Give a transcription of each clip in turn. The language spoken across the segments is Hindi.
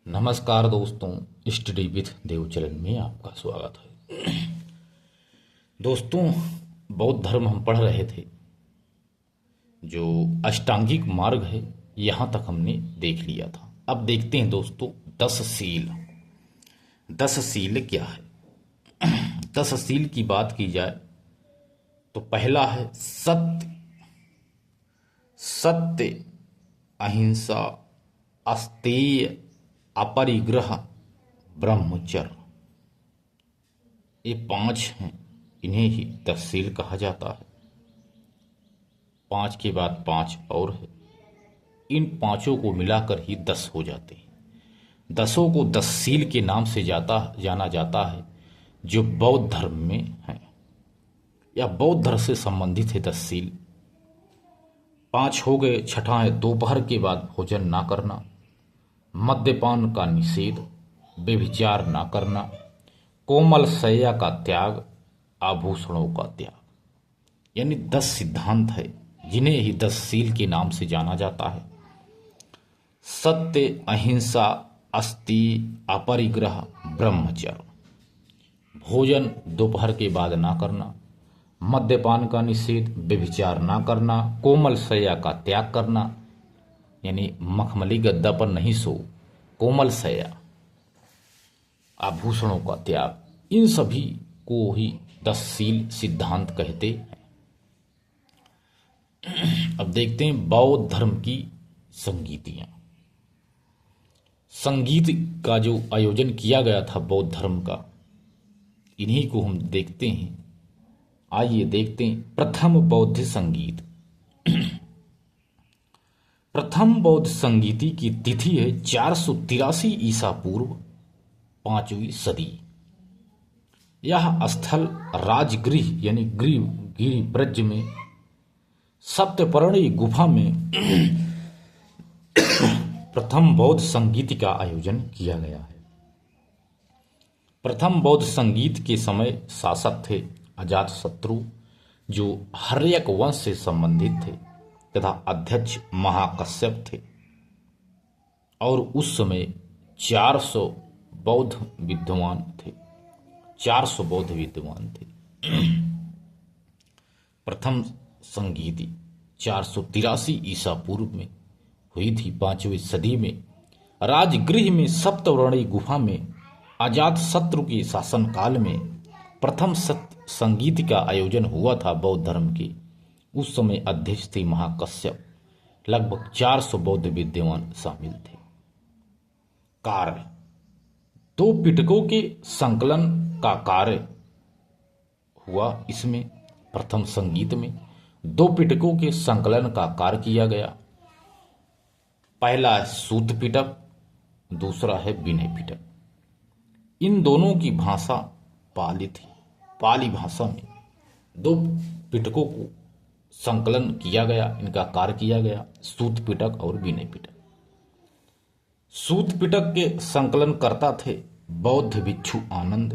नमस्कार दोस्तों, स्टडी विथ देवचरण में आपका स्वागत है। दोस्तों, बौद्ध धर्म हम पढ़ रहे थे। जो अष्टांगिक मार्ग है यहाँ तक हमने देख लिया था। अब देखते हैं दोस्तों 10 सील। 10 सील क्या है? 10 सील की बात की जाए तो पहला है सत्य। सत्य, अहिंसा, अस्तेय, अपरिग्रह, ब्रह्मचर्य। ये 5 हैं। इन्हें ही 10 सील कहा जाता है। 5 के बाद 5 और है। इन 5 को मिलाकर ही 10 हो जाते हैं। 10 को 10 सील के नाम से जाना जाता है, जो बौद्ध धर्म में है या बौद्ध धर्म से संबंधित है। 10 सील 5 हो गए। छठा है दोपहर के बाद भोजन ना करना, मद्यपान का निषेध, व्यभिचार ना करना, कोमल शैया का त्याग, आभूषणों का त्याग। यानी 10 सिद्धांत है, जिन्हें ही 10 सील के नाम से जाना जाता है। सत्य, अहिंसा, अस्तेय, अपरिग्रह, ब्रह्मचर्य। भोजन दोपहर के बाद ना करना, मद्यपान का निषेध, व्यभिचार ना करना, कोमल शैया का त्याग करना, यानी मखमली गद्दा पर नहीं सो, कोमल शैया, आभूषणों का त्याग। इन सभी को ही 10 सील सिद्धांत कहते हैं। अब देखते हैं बौद्ध धर्म की संगीतियां। संगीत का जो आयोजन किया गया था बौद्ध धर्म का, इन्हीं को हम देखते हैं। आइए देखते हैं प्रथम बौद्ध संगीत। प्रथम बौद्ध संगीति की तिथि है 483 ईसा पूर्व, 5वीं सदी। यह स्थल राजगृह यानी गिरि ब्रज में सप्तपर्णी गुफा में प्रथम बौद्ध संगीत का आयोजन किया गया है। प्रथम बौद्ध संगीत के समय शासक थे अजातशत्रु, जो हर्यक वंश से संबंधित थे, तथा अध्यक्ष महाकश्यप थे। और उस समय 400 बौद्ध विद्वान थे। 400 बौद्ध विद्वान थे। प्रथम संगीति 483 ईसा पूर्व में हुई थी, 5वीं सदी में। राजगृह में सप्तवर्णी गुफा में अजातशत्रु के शासनकाल में प्रथम संगीत का आयोजन हुआ था बौद्ध धर्म के। उस समय अध्यक्ष थे महाकश्यप। लगभग 400 बौद्ध विद्वान शामिल थे। कार्य 2 पिटकों के संकलन का कार्य हुआ। इसमें प्रथम संगीत में 2 पिटकों के संकलन का कार्य किया गया। पहला है सूत पिटक, दूसरा है विनय पिटक। इन दोनों की भाषा पाली थी। पाली भाषा में 2 पिटकों को संकलन किया गया, इनका कार्य किया गया, सूत पिटक और विनय पिटक। सूत पिटक के संकलन करता थे बौद्ध भिक्षु आनंद।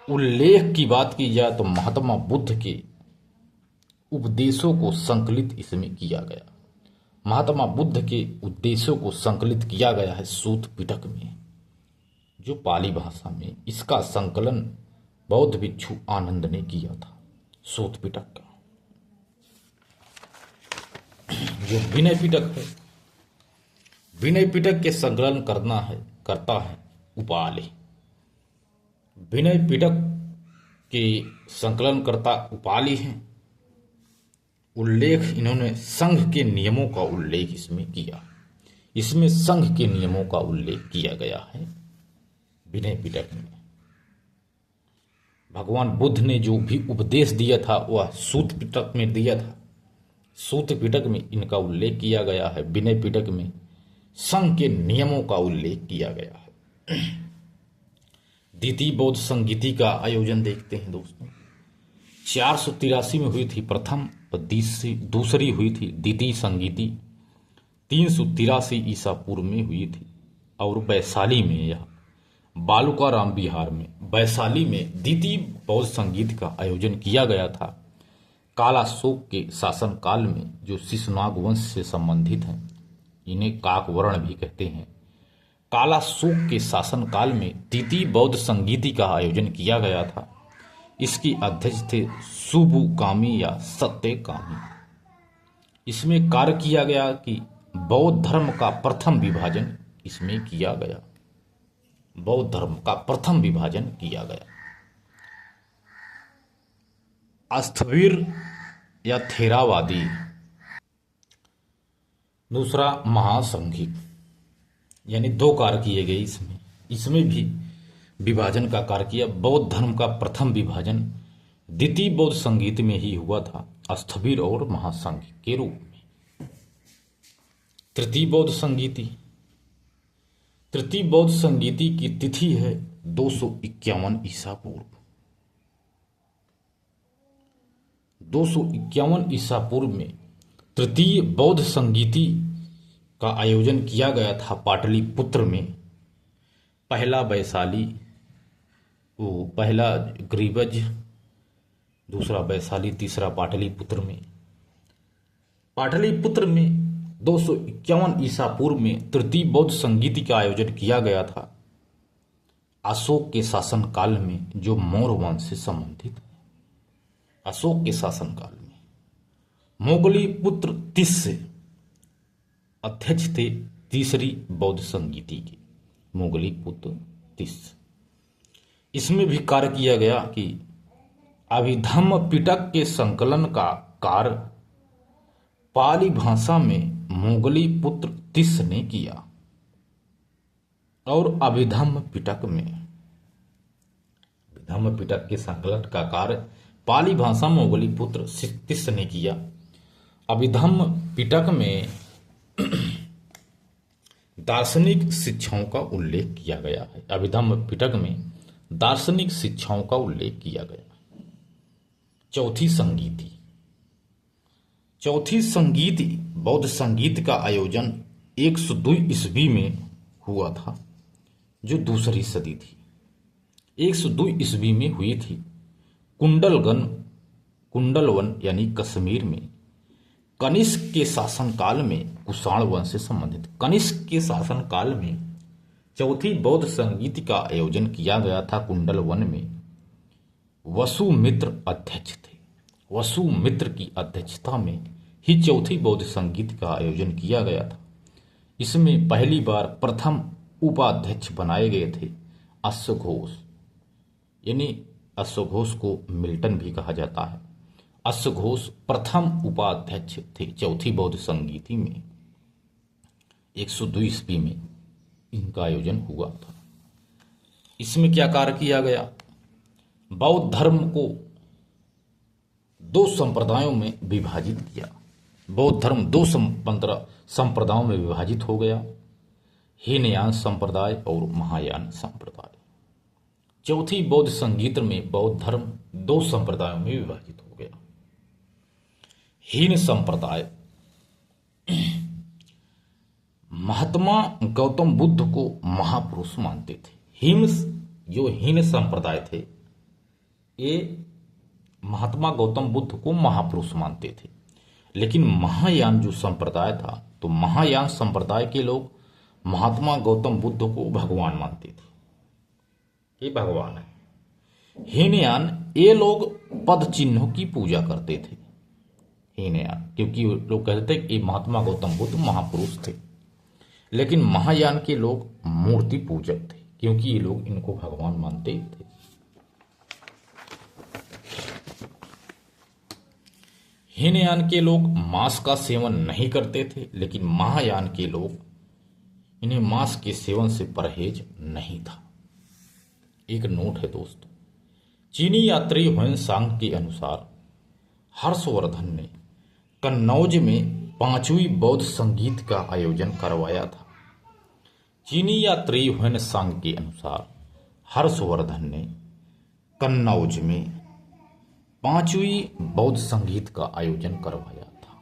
उल्लेख की बात की जाए तो महात्मा बुद्ध के उपदेशों को संकलित इसमें किया गया। महात्मा बुद्ध के उपदेशों को संकलित किया गया है सूत पिटक में, जो पाली भाषा में। इसका संकलन बौद्ध भिक्षु आनंद ने किया था, सूत पिटक का। जो विनय पिटक है, विनय पिटक के संकलन करता है उपाली। विनय पिटक के संकलन करता उपाली हैं। उल्लेख इन्होंने संघ के नियमों का उल्लेख इसमें किया। इसमें संघ के नियमों का उल्लेख किया गया है विनय पिटक में। भगवान बुद्ध ने जो भी उपदेश दिया था वह सूत पिटक में दिया था। सूत पिटक में इनका उल्लेख किया गया है। विनय पिटक में संघ के नियमों का उल्लेख किया गया है। द्वितीय बौद्ध संगीति का आयोजन देखते हैं दोस्तों। 483 में हुई थी प्रथम, और दूसरी हुई थी द्वितीय संगीति 383 ईसा पूर्व में हुई थी। और वैशाली में, यह बालूकाराम बिहार में वैशाली में द्वितीय बौद्ध संगीत का आयोजन किया गया था। कालाशोक के शासनकाल में, जो शिशुनाग वंश से संबंधित हैं। इन्हें काकवर्ण भी कहते हैं। कालाशोक के शासनकाल में तृतीय बौद्ध संगीति का आयोजन किया गया था। इसके अध्यक्ष थे सुबुकामी या सत्यकामी। इसमें कार्य किया गया कि बौद्ध धर्म का प्रथम विभाजन इसमें किया गया। बौद्ध धर्म का प्रथम विभाजन किया गया। अस्थविर या थेरावादी। दूसरा महासंघिक, यानी दो कार्य किए गए इसमें भी विभाजन का कार्य किया। बौद्ध धर्म का प्रथम विभाजन द्वितीय बौद्ध संगीत में ही हुआ था, अस्थविर और महासंघिक के रूप में। तृतीय बौद्ध संगीति। तृतीय बौद्ध संगीति की तिथि है 251 ईसा पूर्व। 251 ईसा पूर्व में तृतीय बौद्ध संगीति का आयोजन किया गया था पाटलिपुत्र में। पहला वैशाली, पहला ग्रीवज, दूसरा वैशाली, तीसरा पाटलिपुत्र में। पाटलिपुत्र में 251 ईसा पूर्व में तृतीय बौद्ध संगीति का आयोजन किया गया था अशोक के शासनकाल में, जो मौर्य वंश से संबंधित है। अशोक के शासनकाल में मोगली पुत्र तिस्स अध्यक्ष थे तीसरी बौद्ध संगीति के। मोगली पुत्र तिस्स। इसमें भी कार्य किया गया कि अभिधम्म पिटक के संकलन का कार्य पाली भाषा में मोगली पुत्र तिस्स ने किया और अभिधम्म पिटक के संकलन का कार्य पाली भाषा में मोगली पुत्र तिस्स ने किया। अभिधम्म पिटक में दार्शनिक शिक्षाओं का उल्लेख किया गया है। अभिधम्म पिटक में दार्शनिक शिक्षाओं का उल्लेख किया गया। चौथी संगीति। चौथी संगीति बौद्ध संगीत का आयोजन 102 ईस्वी में हुआ था, जो दूसरी सदी थी। 102 ईस्वी में हुई थी। कुंडलवन यानी कश्मीर में कनिष्क के शासनकाल में, कुषाण वंश से संबंधित कनिष्क के शासनकाल में चौथी बौद्ध संगीत का आयोजन किया गया था। कुंडलवन में वसुमित्र अध्यक्ष थे। वसुमित्र की अध्यक्षता में ही चौथी बौद्ध संगीत का आयोजन किया गया था। इसमें पहली बार प्रथम उपाध्यक्ष बनाए गए थे अश्वघोष, यानी अश्वघोष को मिल्टन भी कहा जाता है। अश्वघोष प्रथम उपाध्यक्ष थे चौथी बौद्ध संगीति में। 102 ईस्वी में इनका आयोजन हुआ था। इसमें क्या कार्य किया गया? बौद्ध धर्म को दो संप्रदायों में विभाजित किया। बौद्ध धर्म दो संप्रदायों में विभाजित हो गया, हीनयान संप्रदाय और महायान संप्रदाय। चौथी बौद्ध संगीत में बौद्ध धर्म दो संप्रदायों में विभाजित हो गया। हीन संप्रदाय महात्मा गौतम बुद्ध को महापुरुष मानते थे। जो हीन संप्रदाय थे, ये महात्मा गौतम बुद्ध को महापुरुष मानते थे। लेकिन महायान जो संप्रदाय था, तो महायान संप्रदाय के लोग महात्मा गौतम बुद्ध को भगवान मानते थे, ये भगवान है। हीनयान, ये लोग पद चिन्हों की पूजा करते थे। हीनयान, क्योंकि लोग कहते थे कि महात्मा गौतम बुद्ध महापुरुष थे। लेकिन महायान के लोग मूर्ति पूजक थे, क्योंकि ये लोग इनको भगवान मानते थे। हीनयान के लोग मांस का सेवन नहीं करते थे, लेकिन महायान के लोग, इन्हें मांस के सेवन से परहेज नहीं था। एक नोट है दोस्तों, चीनी यात्री ह्वेनसांग के अनुसार हर्षवर्धन ने कन्नौज में 5वीं बौद्ध संगीत का आयोजन करवाया था। चीनी यात्री ह्वेनसांग के अनुसार हर्षवर्धन ने कन्नौज में 5वीं बौद्ध संगीत का आयोजन करवाया था।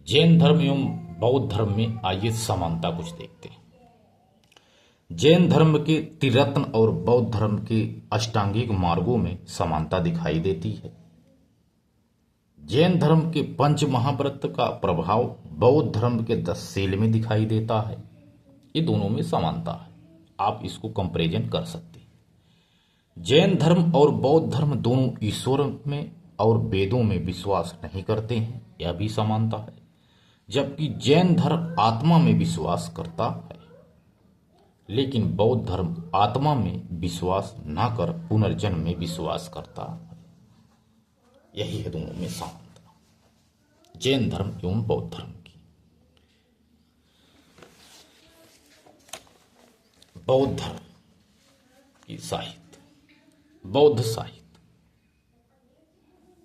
जैन धर्म एवं बौद्ध धर्म में आइए समानता कुछ देखते हैं। जैन धर्म के त्रिरत्न और बौद्ध धर्म के अष्टांगिक मार्गों में समानता दिखाई देती है। जैन धर्म के पंच महाव्रत का प्रभाव बौद्ध धर्म के 10 सील में दिखाई देता है। ये दोनों में समानता है, आप इसको कंपैरिजन कर सकते हैं। जैन धर्म और बौद्ध धर्म दोनों ईश्वर में और वेदों में विश्वास नहीं करते हैं, यह भी समानता है। जबकि जैन धर्म आत्मा में विश्वास करता है, लेकिन बौद्ध धर्म आत्मा में विश्वास न कर पुनर्जन्म में विश्वास करता है। यही है दोनों में समानता, जैन धर्म एवं बौद्ध धर्म की। बौद्ध धर्म की साहित्य, बौद्ध साहित्य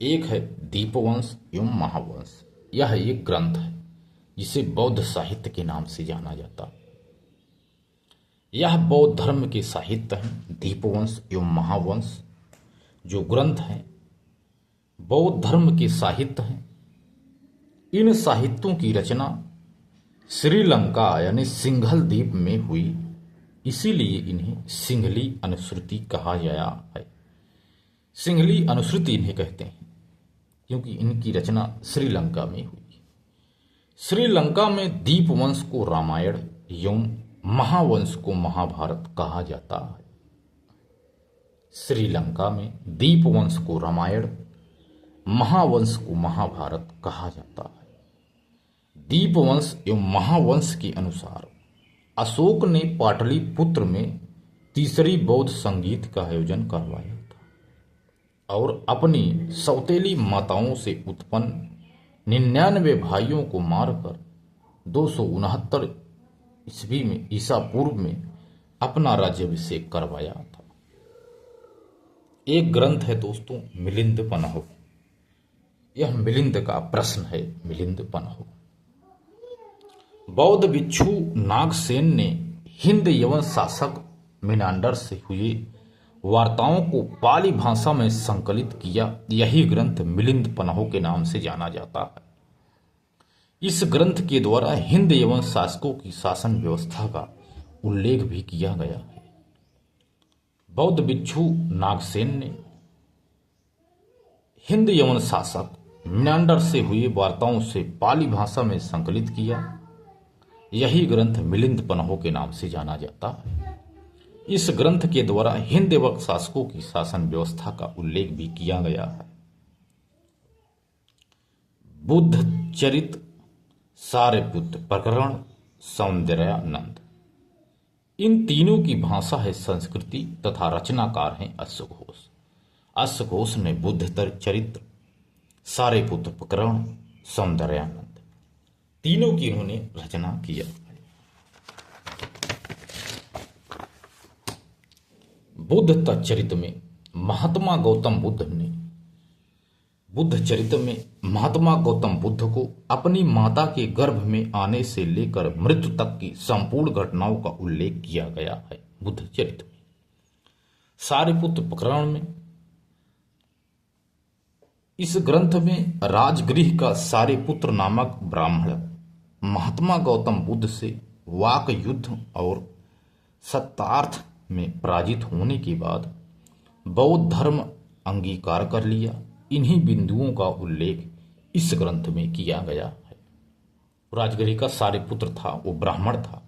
एक है दीपवंश एवं महावंश। यह एक ग्रंथ है जिसे बौद्ध साहित्य के नाम से जाना जाता है। यह बौद्ध धर्म के साहित्य हैं। दीपवंश एवं महावंश जो ग्रंथ हैं बौद्ध धर्म के साहित्य हैं। इन साहित्यों की रचना श्रीलंका यानी सिंघल द्वीप में हुई, इसीलिए इन्हें सिंघली अनुश्रुति कहा गया है। सिंघली अनुश्रुति इन्हें कहते हैं क्योंकि इनकी रचना श्रीलंका में हुई। श्रीलंका में दीपवंश को रामायण एवं महावंश को महाभारत कहा जाता है। श्रीलंका में दीपवंश को रामायण, महावंश को महाभारत कहा जाता है। दीपवंश एवं महावंश के अनुसार अशोक ने पाटलिपुत्र में तीसरी बौद्ध संगीत का आयोजन करवाया था और अपनी सौतेली माताओं से उत्पन्न 99 भाइयों को मारकर 269 ईस्वी में ईसा पूर्व में अपना राज्याभिषेक करवाया था। एक ग्रंथ है दोस्तों मिलिंद पन्ह। यह मिलिंद का प्रश्न है। मिलिंद पन्ह बौद्ध भिक्षु नागसेन ने हिंद यवन शासक मिनांडर से हुए वार्ताओं को पाली भाषा में संकलित किया। यही ग्रंथ मिलिंद पन्ह के नाम से जाना जाता है। इस ग्रंथ के द्वारा हिंद यवन शासकों की शासन व्यवस्था का उल्लेख भी किया गया है। बौद्ध भिक्षु नागसेन ने हिंद यवन शासक मिनांडर से हुई वार्ताओं से पाली भाषा में संकलित किया। यही ग्रंथ मिलिंद पन्ह के नाम से जाना जाता है। इस ग्रंथ के द्वारा हिंद यवन शासकों की शासन व्यवस्था का उल्लेख भी किया गया है। बुद्ध चरित, सारिपुत्र प्रकरण, सौंदर्यानंद, इन तीनों की भाषा है संस्कृति तथा रचनाकार हैं अश्वघोष। अश्वघोष ने बुद्ध चरित्र, सारिपुत्र प्रकरण, सौंदर्यानंद तीनों की इन्होंने रचना किया। बुद्ध तच्चरित में महात्मा गौतम बुद्ध ने बुद्ध चरित्र में महात्मा गौतम बुद्ध को अपनी माता के गर्भ में आने से लेकर मृत्यु तक की संपूर्ण घटनाओं का उल्लेख किया गया है। बुद्ध चरित्र में सारिपुत्र प्रकरण में इस ग्रंथ में राजगृह का सारिपुत्र नामक ब्राह्मण महात्मा गौतम बुद्ध से वाक युद्ध और सत्यार्थ में पराजित होने के बाद बौद्ध धर्म अंगीकार कर लिया। इन्हीं बिंदुओं का उल्लेख इस ग्रंथ में किया गया है। राजगृह का सारिपुत्र था, वो ब्राह्मण था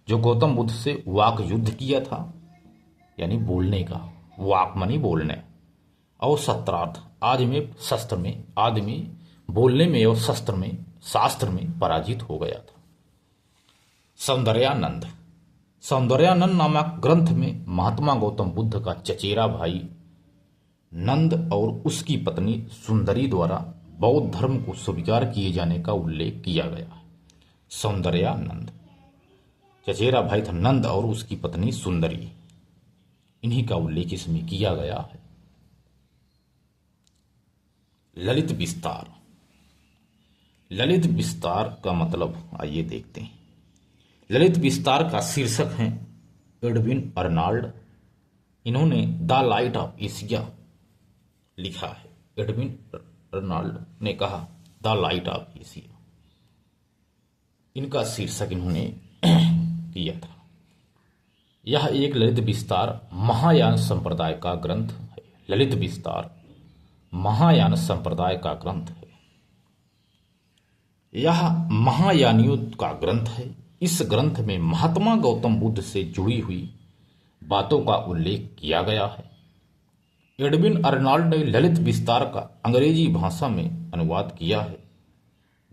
जो गौतम बुद्ध से वाक युद्ध किया था, यानी बोलने का, वाक मानी बोलने, और सत्रार्थ आदमी शस्त्र में, आदमी बोलने में और शस्त्र में, शास्त्र में पराजित हो गया था। सौंदर्यानंद, सौंदर्यानंद नामक ग्रंथ में महात्मा गौतम बुद्ध का चचेरा भाई नंद और उसकी पत्नी सुंदरी द्वारा बौद्ध धर्म को स्वीकार किए जाने का उल्लेख किया गया है। सौंदर्यानंद, चचेरा भाई था नंद और उसकी पत्नी सुंदरी, इन्हीं का उल्लेख इसमें किया गया है। ललित विस्तार, ललित विस्तार का मतलब आइए देखते हैं। ललित विस्तार का शीर्षक है एडविन अर्नाल्ड। इन्होंने द लाइट ऑफ एशिया लिखा है। एडविन अर्नाल्ड ने कहा द लाइट ऑफ एशिया, इनका शीर्षक इन्होंने किया था। यह एक ललित विस्तार महायान संप्रदाय का ग्रंथ है। ललित विस्तार महायान संप्रदाय का ग्रंथ है। यह महायानियों का ग्रंथ है। इस ग्रंथ में महात्मा गौतम बुद्ध से जुड़ी हुई बातों का उल्लेख किया गया है। एडविन अर्नॉल्ड ने ललित विस्तार का अंग्रेजी भाषा में अनुवाद किया है।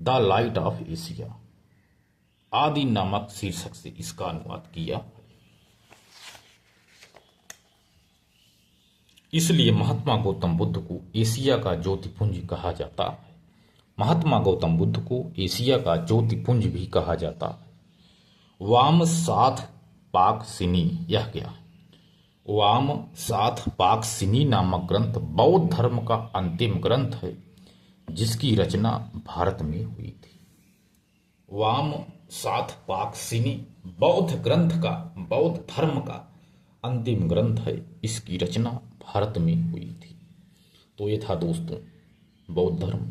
द लाइट ऑफ एशिया आदि नामक शीर्षक से इसका अनुवाद किया। इसलिए महात्मा गौतम बुद्ध को एशिया का ज्योतिपुंज कहा जाता है। महात्मा गौतम बुद्ध को एशिया का ज्योतिपुंज भी कहा जाता है। वाम साथ पाक सिनी, यह क्या है? वाम साथ पाक सिनी नामक ग्रंथ बौद्ध धर्म का अंतिम ग्रंथ है, जिसकी रचना भारत में हुई थी। वाम साथ पाक सिनी बौद्ध धर्म का अंतिम ग्रंथ है, इसकी रचना भारत में हुई थी। तो ये था दोस्तों बौद्ध धर्म।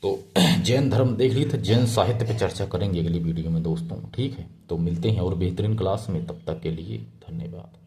तो जैन धर्म देख ली, तो जैन साहित्य पे चर्चा करेंगे अगली वीडियो में दोस्तों, ठीक है। तो मिलते हैं और बेहतरीन क्लास में, तब तक के लिए धन्यवाद।